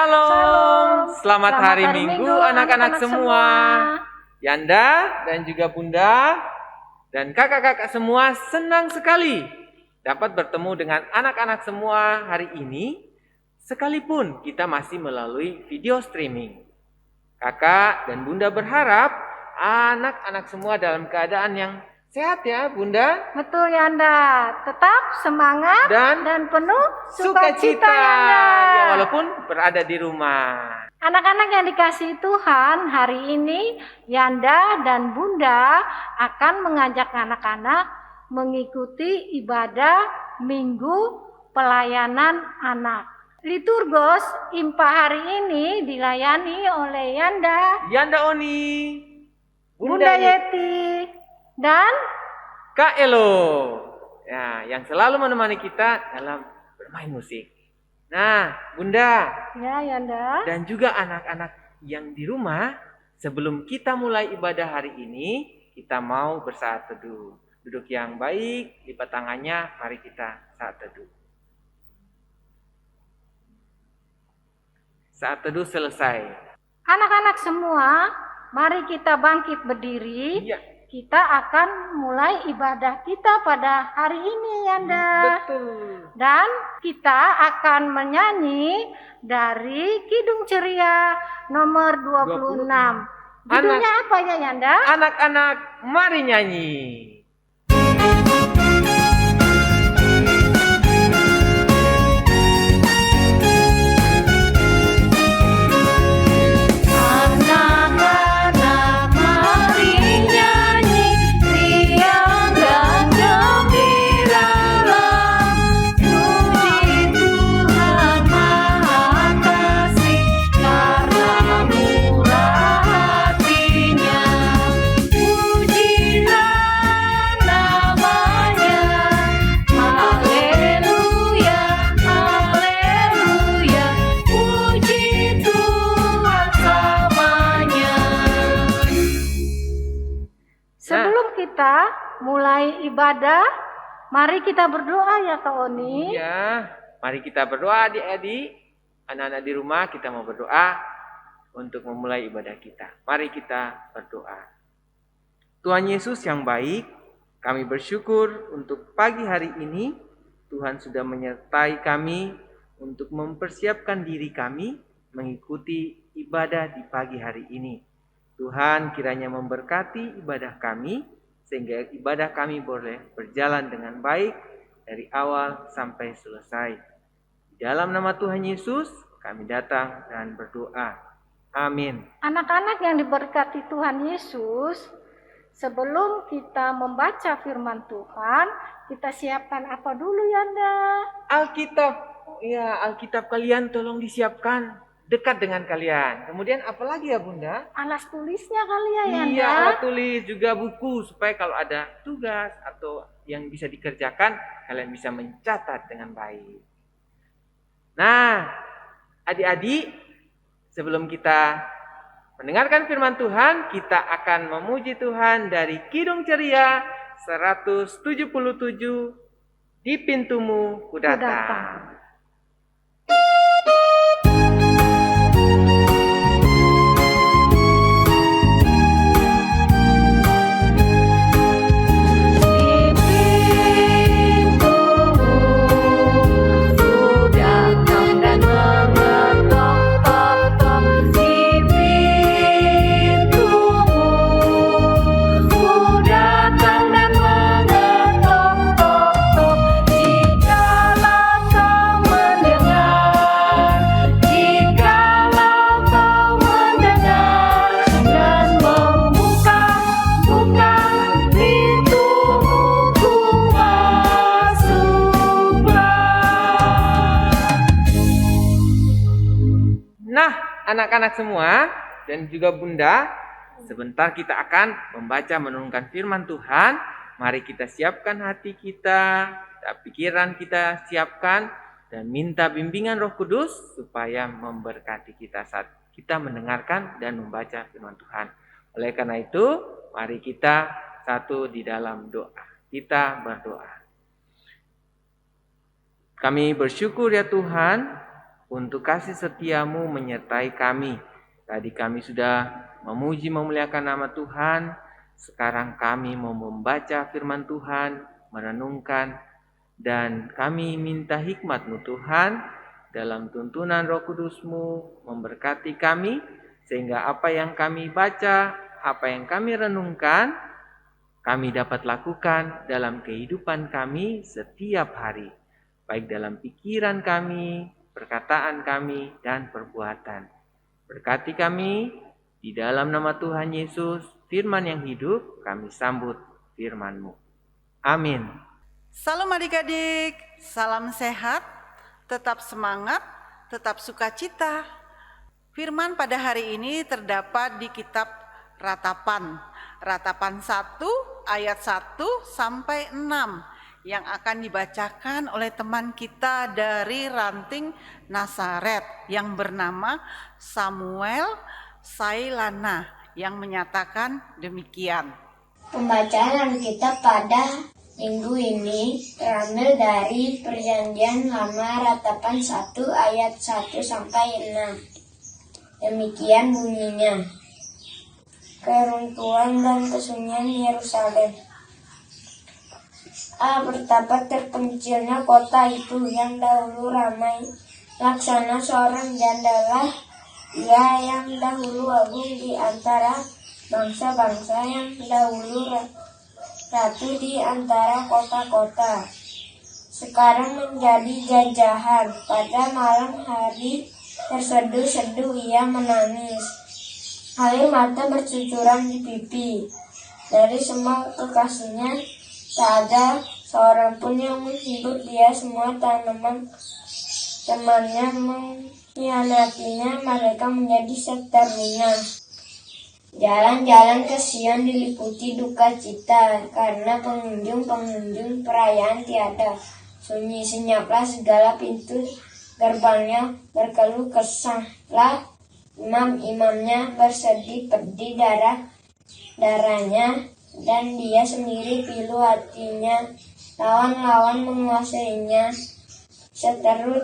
Shalom, selamat hari Minggu anak-anak semua. Yanda dan juga Bunda dan kakak-kakak semua senang sekali dapat bertemu dengan anak-anak semua hari ini, sekalipun kita masih melalui video streaming. Kakak dan Bunda berharap anak-anak semua dalam keadaan yang sehat ya Bunda. Betul Yanda, tetap semangat dan penuh sukacita Yanda. Ya, walaupun berada di rumah. Anak-anak yang dikasihi Tuhan, hari ini Yanda dan Bunda akan mengajak anak-anak mengikuti ibadah Minggu Pelayanan Anak. Liturgos IMPA hari ini dilayani oleh Yanda Oni, Bunda Yeti, dan Kak Elo, ya, yang selalu menemani kita dalam bermain musik. Nah, Bunda, ya Yanda, dan juga anak-anak yang di rumah, sebelum kita mulai ibadah hari ini, kita mau bersaat teduh. Duduk yang baik, lipat tangannya, mari kita saat teduh. Saat teduh selesai. Anak-anak semua, mari kita bangkit berdiri. Ya. Kita akan mulai ibadah kita pada hari ini Yanda. Betul. Dan kita akan menyanyi dari Kidung Ceria nomor 26. Judulnya apa ya Yanda? Anak-anak mari nyanyi. Mulai ibadah, mari kita berdoa ya Kak Oni. Iya, mari kita berdoa adik-adik. Anak-anak di rumah kita mau berdoa untuk memulai ibadah kita. Mari kita berdoa. Tuhan Yesus yang baik, kami bersyukur untuk pagi hari ini. Tuhan sudah menyertai kami untuk mempersiapkan diri kami mengikuti ibadah di pagi hari ini. Tuhan kiranya memberkati ibadah kami, sehingga ibadah kami boleh berjalan dengan baik dari awal sampai selesai. Di dalam nama Tuhan Yesus kami datang dan berdoa. Amin. Anak-anak yang diberkati Tuhan Yesus, sebelum kita membaca firman Tuhan, kita siapkan apa dulu Yanda? Alkitab. Ya, Alkitab kalian tolong disiapkan dekat dengan kalian. Kemudian apalagi ya Bunda? Alas tulisnya kali ya Yanda? Iya, alat tulis juga buku supaya kalau ada tugas atau yang bisa dikerjakan kalian bisa mencatat dengan baik. Nah, adik-adik, sebelum kita mendengarkan firman Tuhan, kita akan memuji Tuhan dari Kidung Ceria 177, Di Pintumu Kudatang. Anak-anak semua dan juga Bunda, sebentar kita akan membaca menurunkan firman Tuhan. Mari kita siapkan hati kita, pikiran kita siapkan, dan minta bimbingan Roh Kudus supaya memberkati kita saat kita mendengarkan dan membaca firman Tuhan. Oleh karena itu, mari kita satu di dalam doa. Kita berdoa. Kami bersyukur ya Tuhan, untuk kasih setiamu menyertai kami. Tadi kami sudah memuji memuliakan nama Tuhan, sekarang kami mau membaca firman Tuhan, merenungkan, dan kami minta hikmat-Mu Tuhan, dalam tuntunan Roh Kudus-Mu memberkati kami, sehingga apa yang kami baca, apa yang kami renungkan, kami dapat lakukan dalam kehidupan kami setiap hari, baik dalam pikiran kami, perkataan kami, dan perbuatan. Berkati kami di dalam nama Tuhan Yesus, firman yang hidup, kami sambut firman-Mu. Amin. Salam adik-adik, salam sehat, tetap semangat, tetap sukacita. Firman pada hari ini terdapat di kitab Ratapan. Ratapan 1 ayat 1 sampai 6 yang akan dibacakan oleh teman kita dari ranting Nazaret yang bernama Samuel Sailana yang menyatakan demikian. Pembacaan Alkitab pada minggu ini terambil dari Perjanjian Lama Ratapan 1 ayat 1 sampai 6. Demikian bunyinya. Keruntuhan dan kesunyian Yerusalem. Betapa terpencilnya kota itu yang dahulu ramai, laksana seorang jandalah ia yang dahulu agung di antara bangsa-bangsa, yang dahulu ratu di antara kota-kota. Sekarang menjadi jajahan. Pada malam hari terseduh-seduh ia menangis. Air mata bercucuran di pipi. Dari semua kekasihnya tak ada seorang pun yang menghibur dia. Semua temannya mengkhianatinya. Mereka menjadi seterminal. Jalan-jalan ke Sion diliputi duka cita, karena pengunjung-pengunjung perayaan tiada. Sunyi senyaplah segala pintu gerbangnya, berkeluh kesahlah imam-imamnya, bersedih pedih darahnya, dan dia sendiri pilu hatinya. Lawan-lawan menguasainya,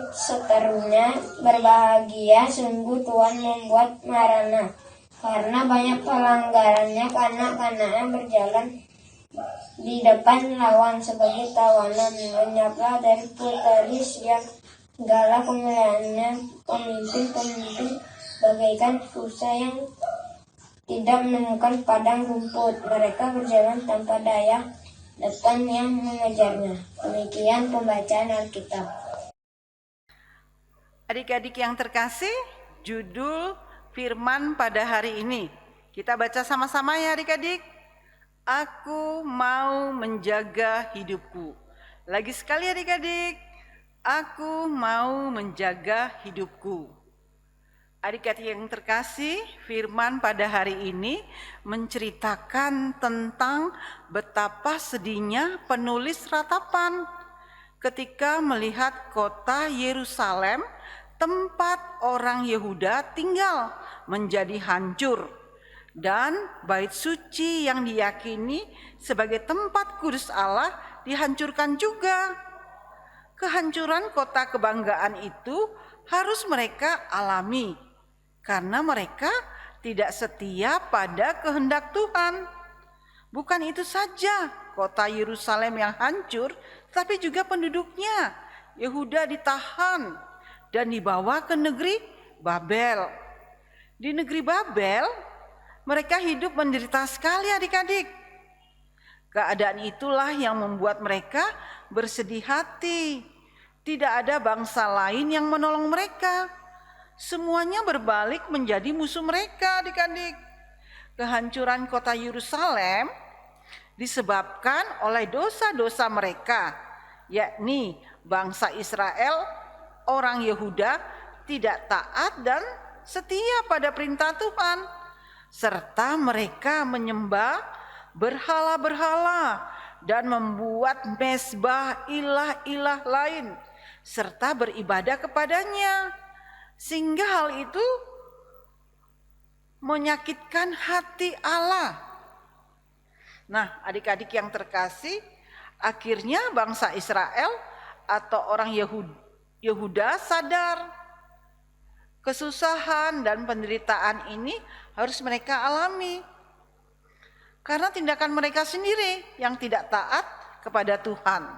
seterunya berbahagia, sungguh Tuhan membuat marana. Karena banyak pelanggarannya, kanak-kanaknya berjalan di depan lawan sebagai tawanan. Lenyaplah dari puteri yang segala kemuliaannya. Pemimpin-pemimpin bagaikan rusa yang tidak menemukan padang rumput. Mereka berjalan tanpa daya depan yang mengejarnya. Demikian pembacaan Alkitab. Adik-adik yang terkasih, judul firman pada hari ini. Kita baca sama-sama ya adik-adik. Aku mau menjaga hidupku. Lagi sekali adik-adik. Aku mau menjaga hidupku. Adik-adik yang terkasih, firman pada hari ini menceritakan tentang betapa sedihnya penulis Ratapan ketika melihat kota Yerusalem, tempat orang Yehuda tinggal, menjadi hancur, dan bait suci yang diyakini sebagai tempat kudus Allah dihancurkan juga. Kehancuran kota kebanggaan itu harus mereka alami karena mereka tidak setia pada kehendak Tuhan. Bukan itu saja kota Yerusalem yang hancur, tapi juga penduduknya. Yehuda ditahan dan dibawa ke negeri Babel. Di negeri Babel, mereka hidup menderita sekali adik-adik. Keadaan itulah yang membuat mereka bersedih hati. Tidak ada bangsa lain yang menolong mereka. Semuanya berbalik menjadi musuh mereka adik-adik. Kehancuran kota Yerusalem disebabkan oleh dosa-dosa mereka, yakni bangsa Israel, orang Yehuda tidak taat dan setia pada perintah Tuhan, serta mereka menyembah berhala-berhala dan membuat mezbah ilah-ilah lain serta beribadah kepadanya, sehingga hal itu menyakitkan hati Allah. Nah, adik-adik yang terkasih, akhirnya bangsa Israel atau orang Yehuda sadar kesusahan dan penderitaan ini harus mereka alami. Karena tindakan mereka sendiri yang tidak taat kepada Tuhan.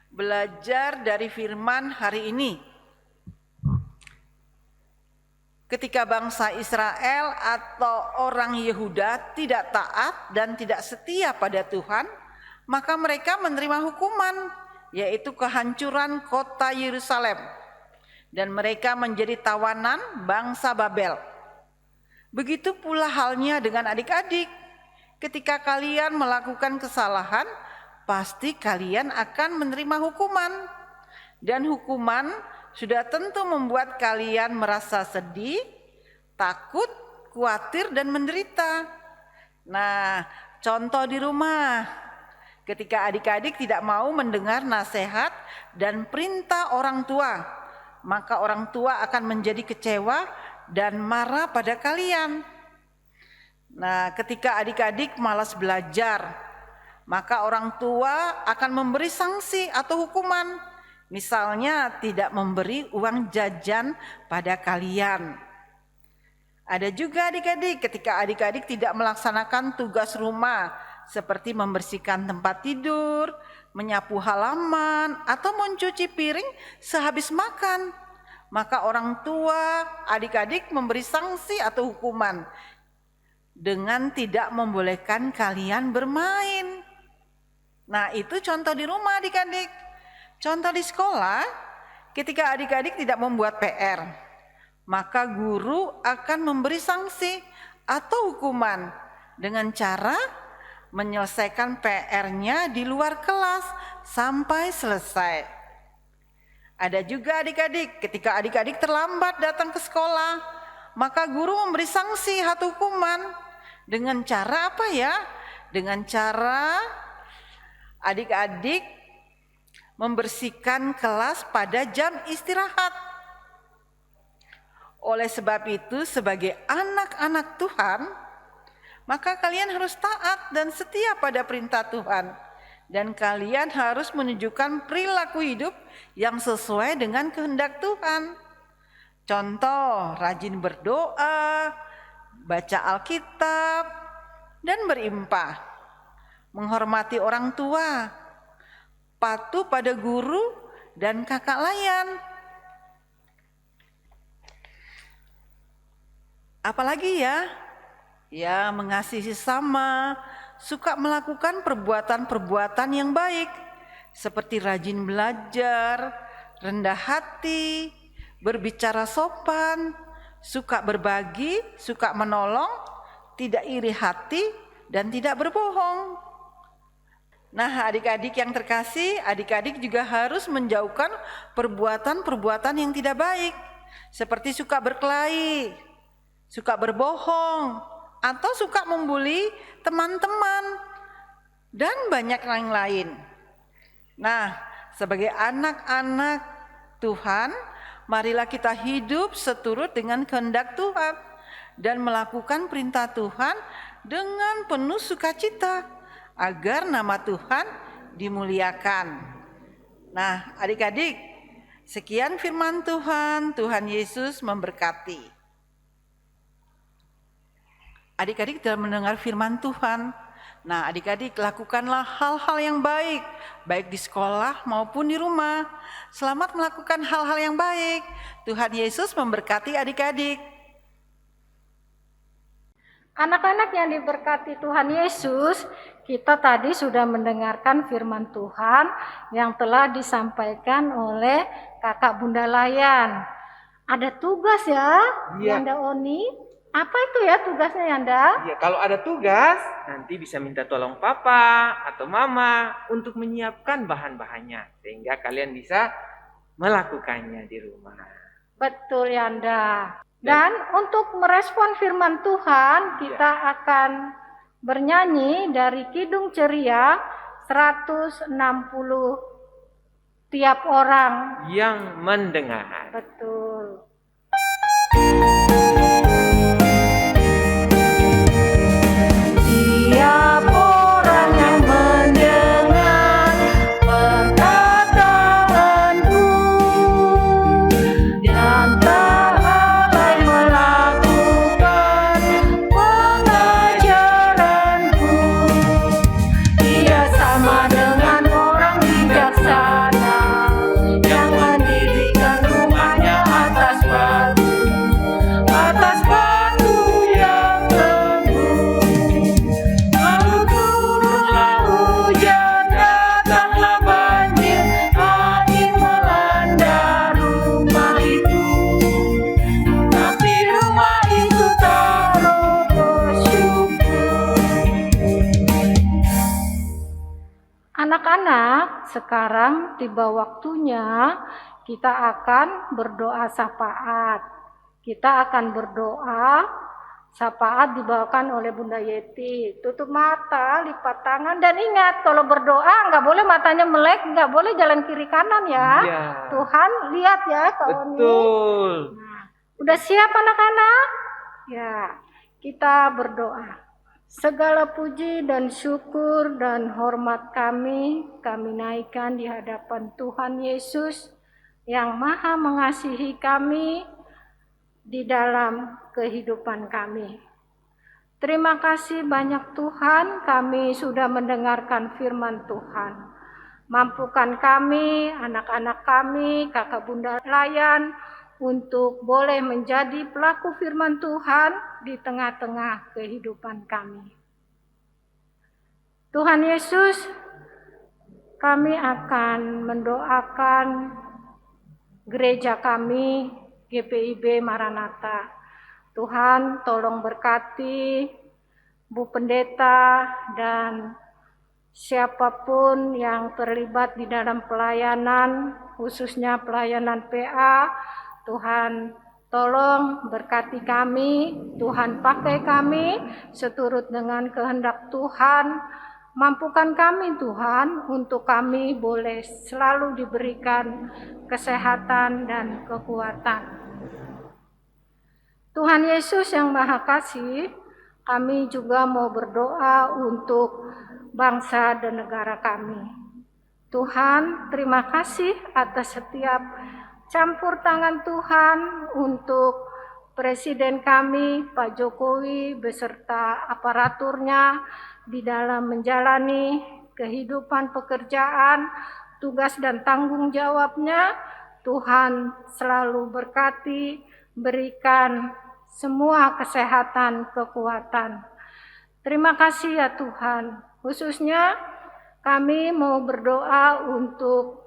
Belajar dari firman hari ini. Ketika bangsa Israel atau orang Yehuda tidak taat dan tidak setia pada Tuhan, maka mereka menerima hukuman, yaitu kehancuran kota Yerusalem. Dan mereka menjadi tawanan bangsa Babel. Begitu pula halnya dengan adik-adik. Ketika kalian melakukan kesalahan, pasti kalian akan menerima hukuman. Dan hukuman sudah tentu membuat kalian merasa sedih, takut, khawatir, dan menderita. Nah, contoh di rumah. Ketika adik-adik tidak mau mendengar nasihat dan perintah orang tua, maka orang tua akan menjadi kecewa dan marah pada kalian. Nah, ketika adik-adik malas belajar, maka orang tua akan memberi sanksi atau hukuman. Misalnya tidak memberi uang jajan pada kalian. Ada juga adik-adik ketika adik-adik tidak melaksanakan tugas rumah seperti membersihkan tempat tidur, menyapu halaman, atau mencuci piring sehabis makan. Maka orang tua adik-adik memberi sanksi atau hukuman dengan tidak membolehkan kalian bermain. Nah, itu contoh di rumah adik-adik. Contoh di sekolah, ketika adik-adik tidak membuat PR, maka guru akan memberi sanksi atau hukuman dengan cara menyelesaikan PR-nya di luar kelas sampai selesai. Ada juga adik-adik, ketika adik-adik terlambat datang ke sekolah, maka guru memberi sanksi atau hukuman dengan cara apa ya? Dengan cara adik-adik membersihkan kelas pada jam istirahat. Oleh sebab itu, sebagai anak-anak Tuhan, maka kalian harus taat dan setia pada perintah Tuhan. Dan kalian harus menunjukkan perilaku hidup yang sesuai dengan kehendak Tuhan. Contoh, rajin berdoa, baca Alkitab, dan berimpah. Menghormati orang tua, patuh pada guru dan kakak layan. Apalagi ya? Ya, mengasihi sesama, suka melakukan perbuatan-perbuatan yang baik, seperti rajin belajar, rendah hati, berbicara sopan, suka berbagi, suka menolong, tidak iri hati, dan tidak berbohong. Nah, adik-adik yang terkasih, adik-adik juga harus menjauhkan perbuatan-perbuatan yang tidak baik, seperti suka berkelahi, suka berbohong, atau suka membuli teman-teman, dan banyak yang lain. Nah, sebagai anak-anak Tuhan, marilah kita hidup seturut dengan kehendak Tuhan dan melakukan perintah Tuhan dengan penuh sukacita, agar nama Tuhan dimuliakan. Nah, adik-adik, sekian firman Tuhan. Tuhan Yesus memberkati. Adik-adik dalam mendengar firman Tuhan, nah adik-adik lakukanlah hal-hal yang baik, baik di sekolah maupun di rumah. Selamat melakukan hal-hal yang baik. Tuhan Yesus memberkati adik-adik. Anak-anak yang diberkati Tuhan Yesus, kita tadi sudah mendengarkan firman Tuhan yang telah disampaikan oleh Kakak Bunda Layan. Ada tugas ya, Yanda Oni. Apa itu ya tugasnya, Yanda? Ya, kalau ada tugas, nanti bisa minta tolong papa atau mama untuk menyiapkan bahan-bahannya, sehingga kalian bisa melakukannya di rumah. Betul, Yanda. Dan untuk merespon firman Tuhan, kita akan bernyanyi dari Kidung Ceria 160 tiap orang yang mendengar. Betul. Tiap orang yang mendengar perkataanku dan anak-anak, sekarang tiba waktunya kita akan berdoa syafaat. Kita akan berdoa syafaat dibawakan oleh Bunda Yeti. Tutup mata, lipat tangan, dan ingat kalau berdoa nggak boleh matanya melek, nggak boleh jalan kiri kanan ya. Iya. Tuhan lihat ya kalau ini. Betul. Nah, udah siap anak-anak? Ya, kita berdoa. Segala puji dan syukur dan hormat kami naikkan di hadapan Tuhan Yesus yang Maha mengasihi kami di dalam kehidupan kami. Terima kasih banyak Tuhan, kami sudah mendengarkan firman Tuhan. Mampukan kami, anak-anak kami, kakak bunda layan, untuk boleh menjadi pelaku firman Tuhan di tengah-tengah kehidupan kami. Tuhan Yesus, kami akan mendoakan gereja kami, GPIB Maranatha. Tuhan tolong berkati Bu Pendeta dan siapapun yang terlibat di dalam pelayanan, khususnya pelayanan PA. Tuhan tolong berkati kami, Tuhan pakai kami seturut dengan kehendak Tuhan. Mampukan kami Tuhan untuk kami boleh selalu diberikan kesehatan dan kekuatan. Tuhan Yesus yang Maha Kasih, kami juga mau berdoa untuk bangsa dan negara kami. Tuhan, terima kasih atas setiap campur tangan Tuhan untuk Presiden kami, Pak Jokowi, beserta aparaturnya di dalam menjalani kehidupan pekerjaan, tugas dan tanggung jawabnya. Tuhan selalu berkati, berikan semua kesehatan, kekuatan. Terima kasih ya Tuhan. Khususnya kami mau berdoa untuk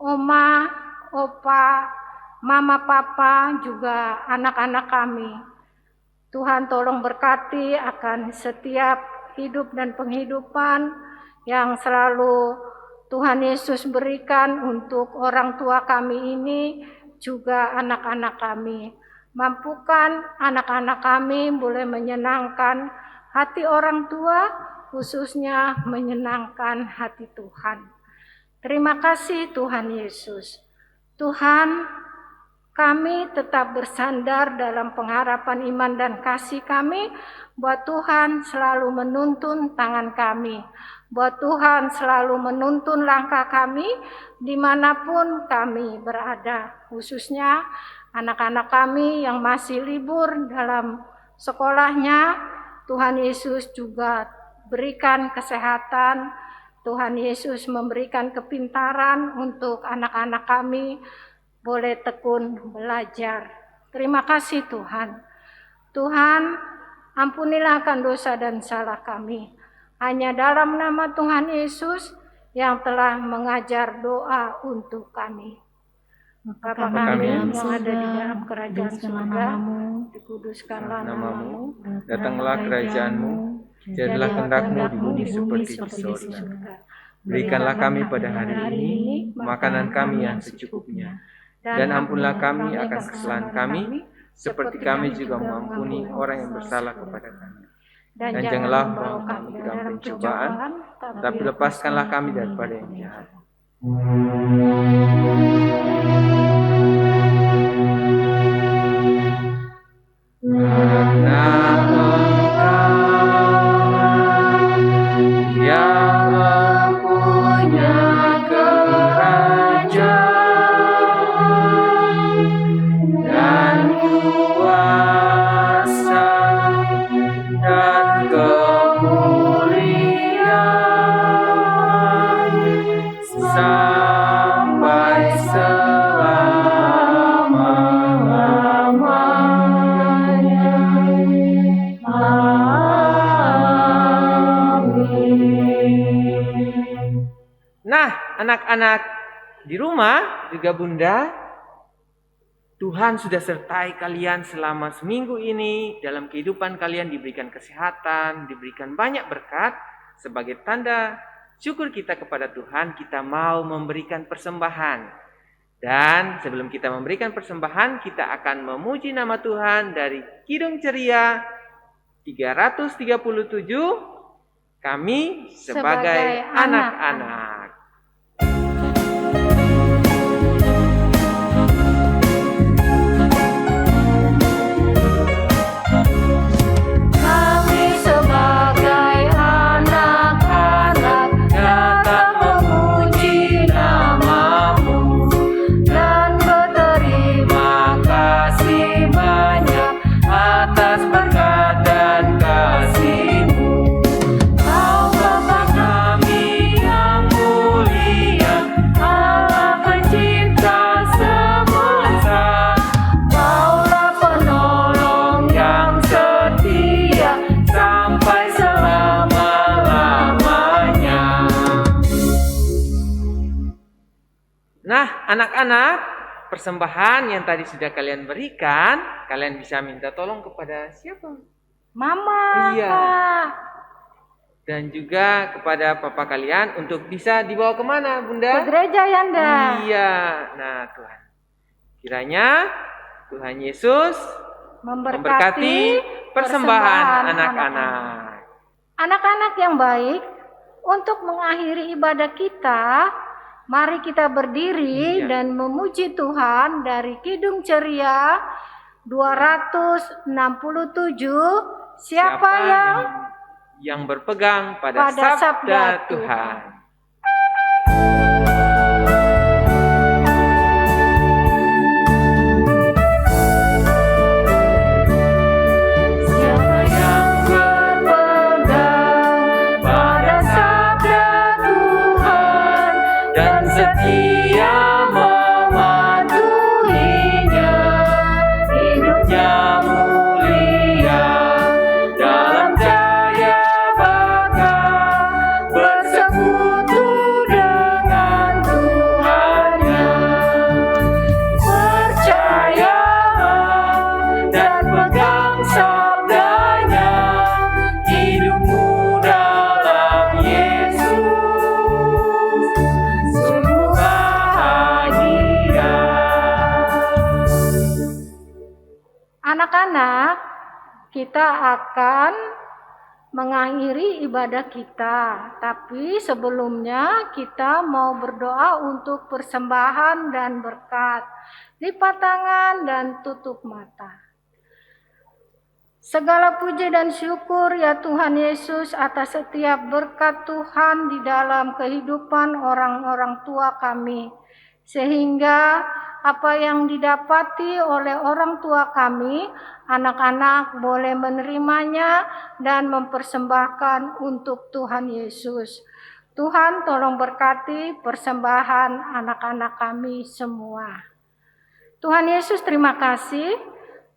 Oma, Opa, Mama, Papa, juga anak-anak kami. Tuhan tolong berkati akan setiap hidup dan penghidupan yang selalu Tuhan Yesus berikan untuk orang tua kami ini, juga anak-anak kami. Mampukan anak-anak kami boleh menyenangkan hati orang tua, khususnya menyenangkan hati Tuhan. Terima kasih Tuhan Yesus. Tuhan, kami tetap bersandar dalam pengharapan iman dan kasih kami, buat Tuhan selalu menuntun tangan kami, buat Tuhan selalu menuntun langkah kami dimanapun kami berada, khususnya anak-anak kami yang masih libur dalam sekolahnya. Tuhan Yesus juga berikan kesehatan, Tuhan Yesus memberikan kepintaran untuk anak-anak kami boleh tekun belajar. Terima kasih Tuhan. Tuhan, ampunilah akan dosa dan salah kami. Hanya dalam nama Tuhan Yesus yang telah mengajar doa untuk kami. Bapa kami yang ada di dalam kerajaan surga, dikuduskanlah namamu, datanglah kerajaanmu, jadilah kehendak-Mu di bumi seperti di surga. Berikanlah kami pada hari ini makanan kami yang secukupnya, dan ampunlah kami akan kesalahan kami, seperti kami juga mengampuni orang yang bersalah kepada kami. Dan janganlah membawa kami ke dalam pencobaan, tapi lepaskanlah kami daripada yang jahat. Karena Engkau yang mempunyai kerajaan dan kuasa dan kemuliaan sampai selama-lamanya. Amin. Nah, anak-anak di rumah juga Bunda, Tuhan sudah sertai kalian selama seminggu ini. Dalam kehidupan kalian diberikan kesehatan, diberikan banyak berkat. Sebagai tanda syukur kita kepada Tuhan, kita mau memberikan persembahan. Dan sebelum kita memberikan persembahan, kita akan memuji nama Tuhan dari Kidung Ceria 337, kami sebagai anak-anak. Anak-anak, persembahan yang tadi sudah kalian berikan, kalian bisa minta tolong kepada siapa? Mama. Iya. Kak. Dan juga kepada papa kalian untuk bisa dibawa kemana, Bunda? Ke gereja, Yanda. Iya. Nah, Tuhan. Kiranya Tuhan Yesus memberkati persembahan anak-anak. Anak-anak yang baik, untuk mengakhiri ibadah kita, mari kita berdiri dan memuji Tuhan dari Kidung Ceria 267. Siapa yang berpegang pada sabda Tuhan. Anak-anak, kita akan mengakhiri ibadah kita. Tapi sebelumnya kita mau berdoa untuk persembahan dan berkat. Lipat tangan dan tutup mata. Segala puji dan syukur ya Tuhan Yesus atas setiap berkat Tuhan di dalam kehidupan orang-orang tua kami. Sehingga apa yang didapati oleh orang tua kami, anak-anak boleh menerimanya dan mempersembahkan untuk Tuhan Yesus. Tuhan tolong berkati persembahan anak-anak kami semua. Tuhan Yesus terima kasih.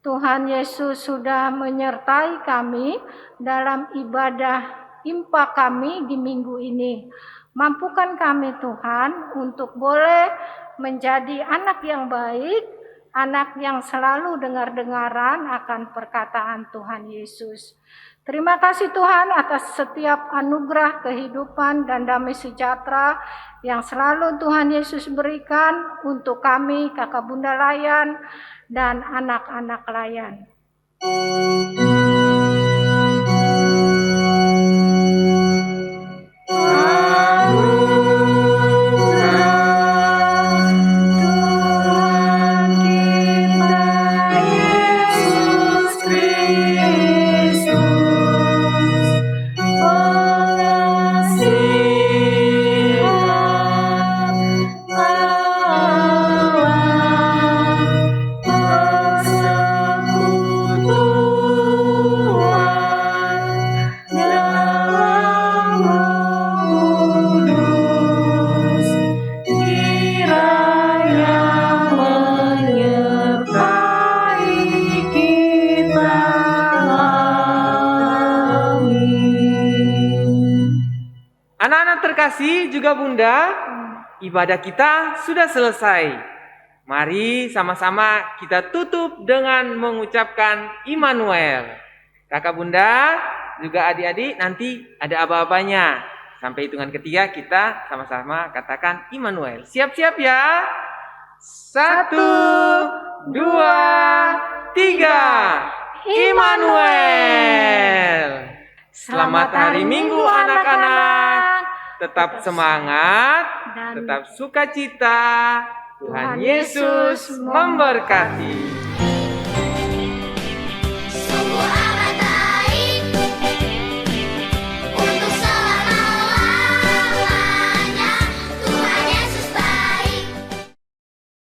Tuhan Yesus sudah menyertai kami dalam ibadah impak kami di minggu ini. Mampukan kami Tuhan untuk boleh menjadi anak yang baik, anak yang selalu dengar-dengaran akan perkataan Tuhan Yesus. Terima kasih Tuhan atas setiap anugerah kehidupan dan damai sejahtera yang selalu Tuhan Yesus berikan untuk kami, kakak bunda layan, dan anak-anak layan. Terkasih juga Bunda, ibadah kita sudah selesai. Mari sama-sama kita tutup dengan mengucapkan Immanuel. Kakak Bunda, juga adik-adik nanti ada aba-abanya. Sampai hitungan ketiga kita sama-sama katakan Immanuel. Siap-siap ya. 1, 2, 3. Immanuel. Selamat hari Minggu anak-anak. Tetap semangat, Dan tetap sukacita. Tuhan Yesus memberkati.